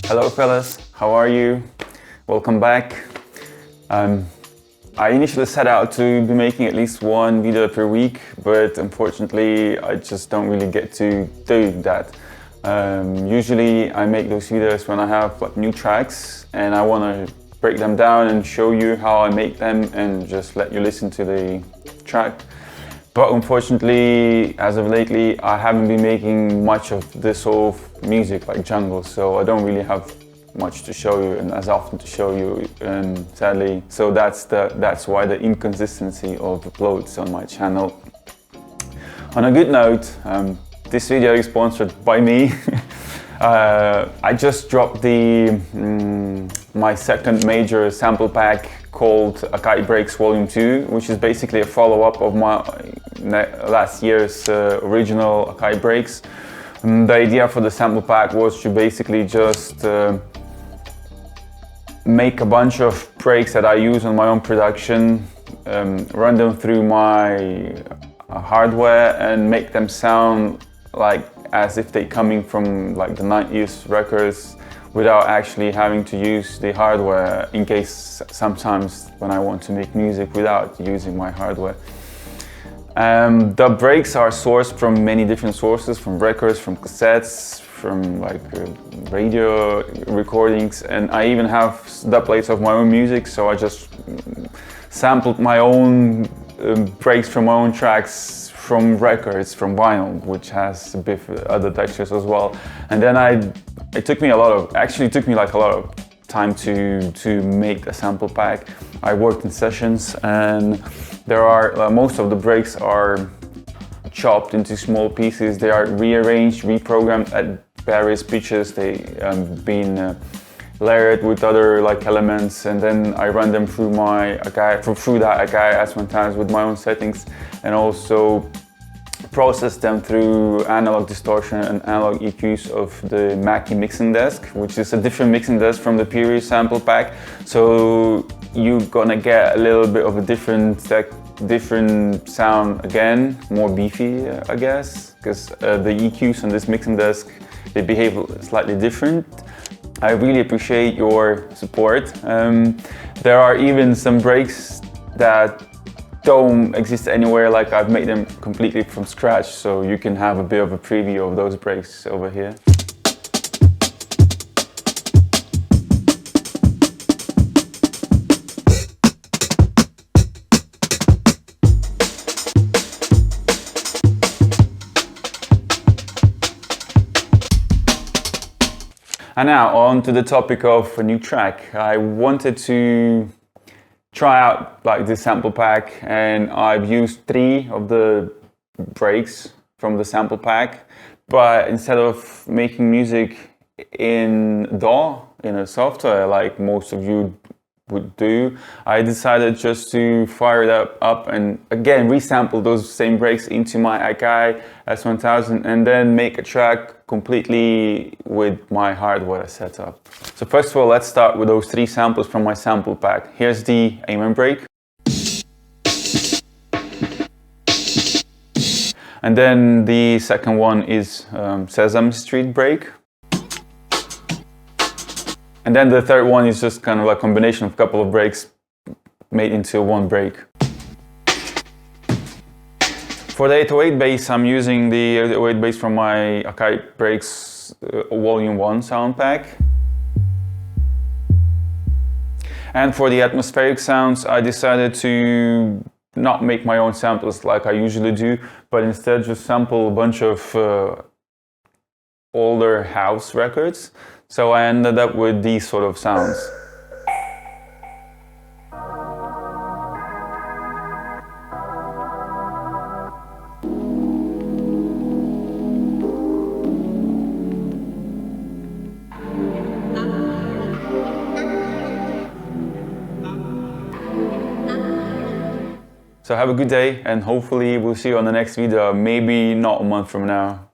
Hello fellas, how are you? Welcome back. I initially set out to be making at least one video per week, but unfortunately I just don't really get to do that. Usually I make those videos when I have like new tracks and I want to break them down and show you how I make them and just let you listen to the track. But unfortunately, as of lately, I haven't been making much of this sort of music like jungle, so I don't really have much to show you and as often to show you, sadly. So that's why the inconsistency of uploads on my channel. On a good note, this video is sponsored by me. I just dropped my second major sample pack called AKAI BREAKS Volume 2, which is basically a follow-up of my last year's original AKAI BREAKS. The idea for the sample pack was to basically just make a bunch of breaks that I use on my own production, run them through my hardware and make them sound like as if they're coming from like the 90s records without actually having to use the hardware, in case sometimes when I want to make music without using my hardware. The breaks are sourced from many different sources, from records, from cassettes, from like radio recordings, and I even have dubplates of my own music, so I just sampled my own breaks from my own tracks from records, from vinyl, which has a bit of other textures as well. And then it took me like a lot of time to make a sample pack. I worked in sessions, and there are most of the breaks are chopped into small pieces. They are rearranged, reprogrammed at various pitches. They been layered with other like elements, and then I run them through my AKAI, through that AKAI S1000 with my own settings, and also process them through analog distortion and analog EQs of the Mackie mixing desk, which is a different mixing desk from the previous sample pack. So you're gonna get a little bit of a different sound again, more beefy, I guess, because the EQs on this mixing desk, they behave slightly different. I really appreciate your support. There are even some breaks that don't exist anywhere, like I've made them completely from scratch, so you can have a bit of a preview of those breaks over here. And now on to the topic of a new track. I wanted to try out like this sample pack, and I've used 3 of the breaks from the sample pack, but instead of making music in DAW, in a software like most of you would do, I decided just to fire it up and again resample those same breaks into my AKAI S1000 and then make a track completely with my hardware setup. So first of all, let's start with those 3 samples from my sample pack. Here's the Amen break. And then the second one is Sesame Street break. And then the third one is just kind of like a combination of a couple of breaks made into one break. For the 808 bass, I'm using the 808 bass from my AKAI BREAKS Volume 1 sound pack. And for the atmospheric sounds, I decided to not make my own samples like I usually do, but instead just sample a bunch of older house records. So I ended up with these sort of sounds. So have a good day, and hopefully we'll see you on the next video, maybe not a month from now.